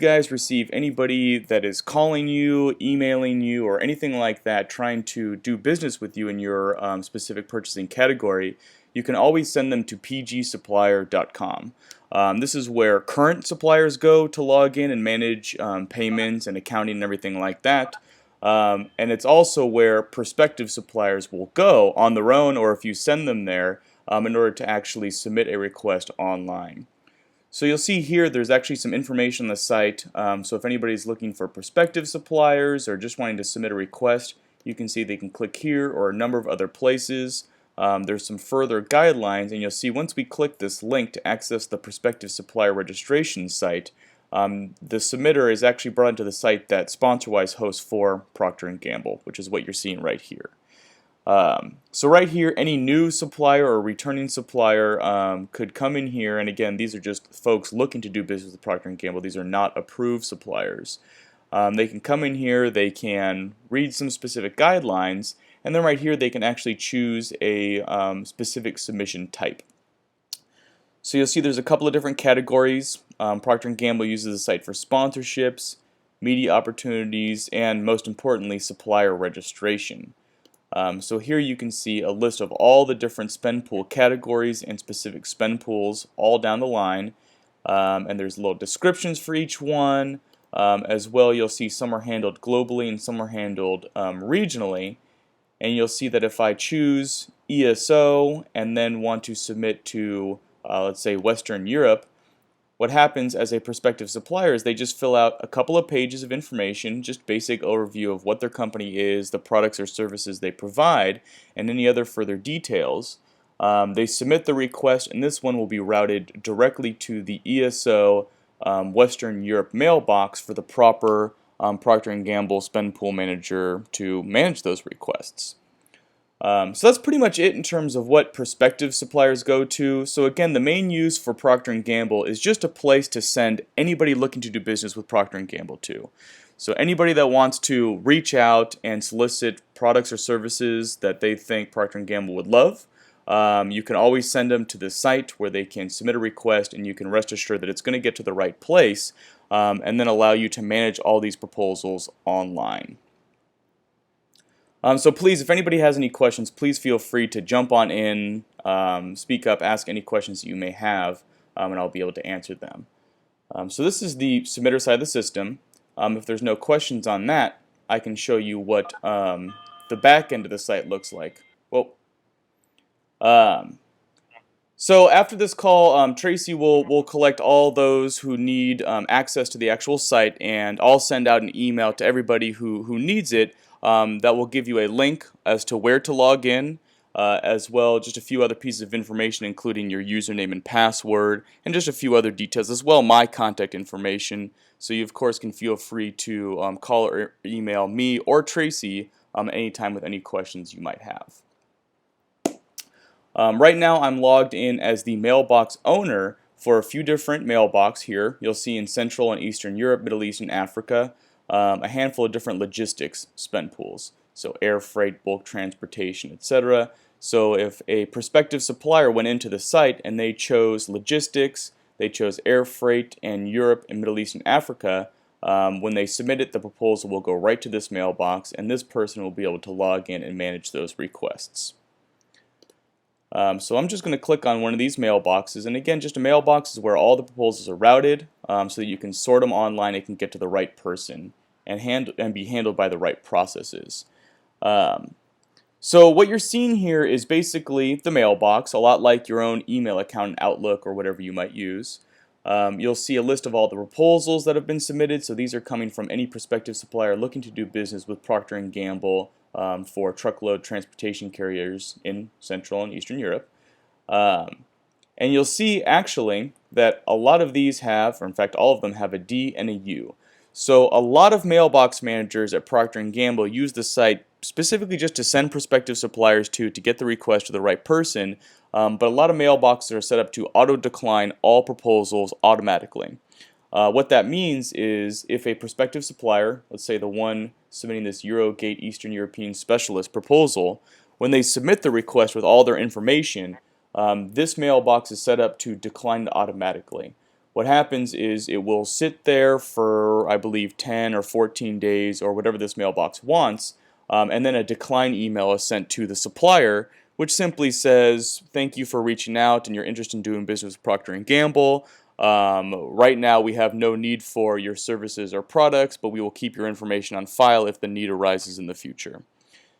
guys receive anybody that is calling you, emailing you, or anything like that trying to do business with you in your specific purchasing category, you can always send them to pgsupplier.com. This is where current suppliers go to log in and manage payments and accounting and everything like that. And it's also where prospective suppliers will go on their own, or if you send them there, in order to actually submit a request online. So you'll see here there's actually some information on the site, so if anybody's looking for prospective suppliers or just wanting to submit a request, you can see they can click here or a number of other places. There's some further guidelines, and you'll see once we click this link to access the prospective supplier registration site, the submitter is actually brought into the site that SponsorWise hosts for Procter & Gamble, which is what you're seeing right here. So right here, any new supplier or returning supplier could come in here, and again, these are just folks looking to do business with Procter & Gamble. These are not approved suppliers. They can come in here, they can read some specific guidelines, and then right here they can actually choose a specific submission type. So you'll see there's a couple of different categories. Procter & Gamble uses the site for sponsorships, media opportunities, and most importantly, supplier registration. So here you can see a list of all the different spend pool categories and specific spend pools all down the line, and there's little descriptions for each one. As well, you'll see some are handled globally and some are handled regionally, and you'll see that if I choose ESO and then want to submit to let's say Western Europe, what happens as a prospective supplier is they just fill out a couple of pages of information, just basic overview of what their company is, the products or services they provide, and any other further details. They submit the request, and this one will be routed directly to the ESO Western Europe mailbox for the proper Procter & Gamble spend pool manager to manage those requests. So that's pretty much it in terms of what prospective suppliers go to. So again, the main use for Procter & Gamble is just a place to send anybody looking to do business with Procter & Gamble to. So anybody that wants to reach out and solicit products or services that they think Procter & Gamble would love, you can always send them to the site where they can submit a request, and you can rest assured that it's going to get to the right place, and then allow you to manage all these proposals online. So please, if anybody has any questions, please feel free to jump on in, speak up, ask any questions that you may have, and I'll be able to answer them. So this is the submitter side of the system. If there's no questions on that, I can show you what the back end of the site looks like. Well, so after this call, Tracy will collect all those who need access to the actual site, and I'll send out an email to everybody who needs it. That will give you a link as to where to log in, as well just a few other pieces of information, including your username and password, and just a few other details, as well my contact information. So you of course can feel free to call or email me or Tracy anytime with any questions you might have. Right now I'm logged in as the mailbox owner for a few different mailbox here. You'll see in Central and Eastern Europe, Middle East, and Africa. A handful of different logistics spend pools, so air freight, bulk transportation, etc. So if a prospective supplier went into the site and they chose logistics, they chose air freight, and Europe and Middle East and Africa, when they submit it, the proposal will go right to this mailbox, and this person will be able to log in and manage those requests. So I'm just going to click on one of these mailboxes, and again, just a mailbox is where all the proposals are routed, so that you can sort them online and can get to the right person and be handled by the right processes. So what you're seeing here is basically the mailbox, a lot like your own email account in Outlook or whatever you might use. You'll see a list of all the proposals that have been submitted, so these are coming from any prospective supplier looking to do business with Procter & Gamble for truckload transportation carriers in Central and Eastern Europe. And you'll see actually that a lot of these have, or in fact all of them have, a D and a U. So a lot of mailbox managers at Procter & Gamble use the site specifically just to send prospective suppliers to get the request to the right person, but a lot of mailboxes are set up to auto-decline all proposals automatically. What that means is if a prospective supplier, let's say the one submitting this Eurogate Eastern European Specialist proposal, when they submit the request with all their information, this mailbox is set up to decline it automatically. what happens is it will sit there for, I believe, 10 or 14 days or whatever this mailbox wants, and then a decline email is sent to the supplier, which simply says, thank you for reaching out and your interest in doing business with Procter & Gamble. Right now we have no need for your services or products, but we will keep your information on file if the need arises in the future.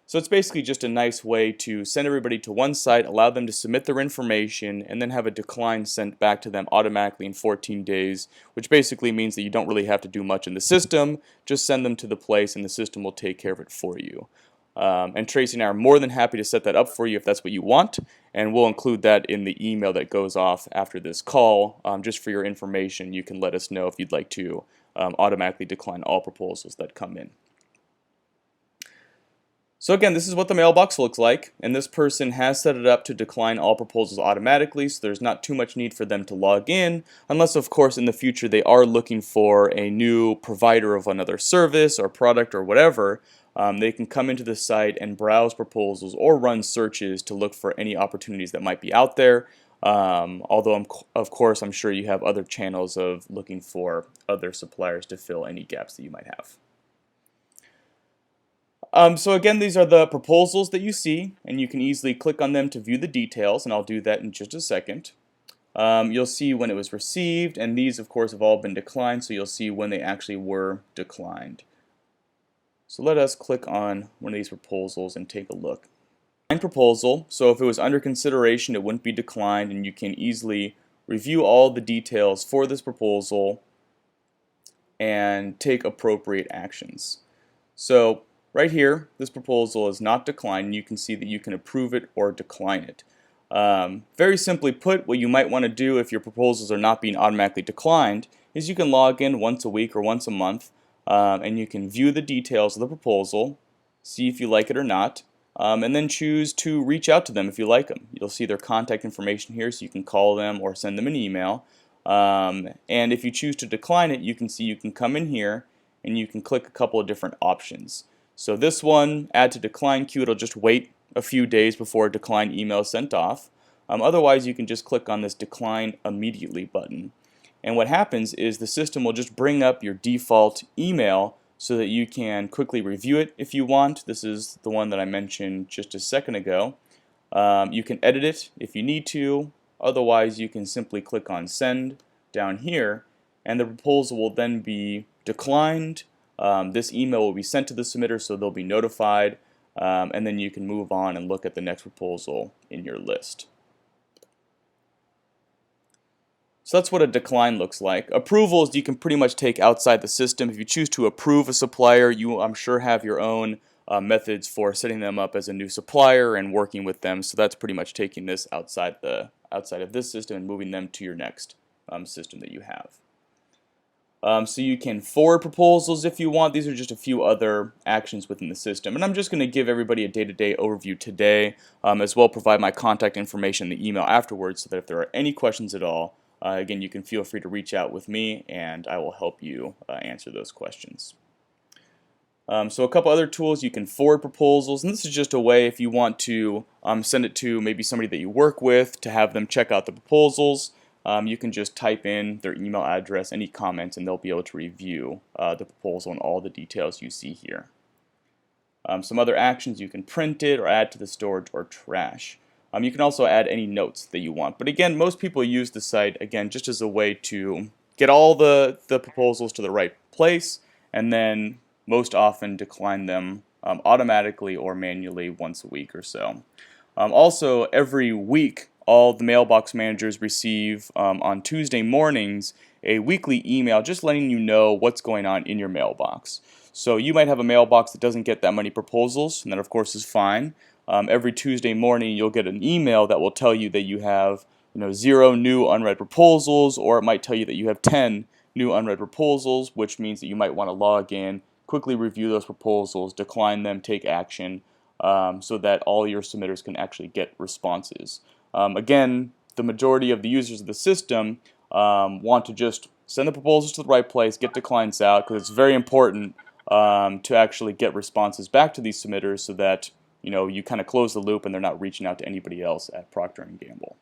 So it's basically just a nice way to send everybody to one site, allow them to submit their information, and then have a decline sent back to them automatically in 14 days, which basically means that you don't really have to do much in the system, just send them to the place and the system will take care of it for you. And Tracy and I are more than happy to set that up for you if that's what you want, and we'll include that in the email that goes off after this call. Just for your information, you can let us know if you'd like to automatically decline all proposals that come in. So again, this is what the mailbox looks like, and this person has set it up to decline all proposals automatically, so there's not too much need for them to log in, unless of course in the future they are looking for a new provider of another service or product or whatever. They can come into the site and browse proposals or run searches to look for any opportunities that might be out there. Although of course I'm sure you have other channels of looking for other suppliers to fill any gaps that you might have. So again, these are the proposals that you see, and you can easily click on them to view the details, and I'll do that in just a second. You'll see when it was received, and these of course have all been declined, so you'll see when they actually were declined. So let us click on one of these proposals and take a look. Proposal, so if it was under consideration it wouldn't be declined, and you can easily review all the details for this proposal and take appropriate actions. So right here, this proposal is not declined, and you can see that you can approve it or decline it. Very simply put, what you might want to do if your proposals are not being automatically declined is you can log in once a week or once a month, and you can view the details of the proposal, see if you like it or not, and then choose to reach out to them if you like them. You'll see their contact information here, so you can call them or send them an email. And if you choose to decline it, you can see you can come in here and you can click a couple of different options. So this one, add to decline queue, it'll just wait a few days before a decline email is sent off. Otherwise, you can just click on this decline immediately button. And what happens is the system will just bring up your default email so that you can quickly review it if you want. This is the one that I mentioned just a second ago. You can edit it if you need to. Otherwise, you can simply click on send down here, and the proposal will then be declined. This email will be sent to the submitter, so they'll be notified, and then you can move on and look at the next proposal in your list. So that's what a decline looks like. Approvals you can pretty much take outside the system. If you choose to approve a supplier, you I'm sure have your own methods for setting them up as a new supplier and working with them. So that's pretty much taking this outside of this system and moving them to your next system that you have. So you can forward proposals if you want. These are just a few other actions within the system. And I'm just going to give everybody a day-to-day overview today, as well provide my contact information in the email afterwards, so that if there are any questions at all, again, you can feel free to reach out with me and I will help you answer those questions. So a couple other tools, you can forward proposals, and this is just a way if you want to send it to maybe somebody that you work with to have them check out the proposals. You can just type in their email address, any comments, and they'll be able to review the proposal and all the details you see here. Some other actions, you can print it or add to the storage or trash. You can also add any notes that you want. But again, most people use the site, again, just as a way to get all the proposals to the right place, and then most often decline them automatically or manually once a week or so. Also, every week, all the mailbox managers receive on Tuesday mornings a weekly email just letting you know what's going on in your mailbox. So you might have a mailbox that doesn't get that many proposals, and that of course is fine. Every Tuesday morning you'll get an email that will tell you that you have 0 new unread proposals, or it might tell you that you have 10 new unread proposals, which means that you might want to log in, quickly review those proposals, decline them, take action, so that all your submitters can actually get responses. Again, the majority of the users of the system want to just send the proposals to the right place, get declines out, because it's very important to actually get responses back to these submitters so that you kind of close the loop and they're not reaching out to anybody else at Procter & Gamble.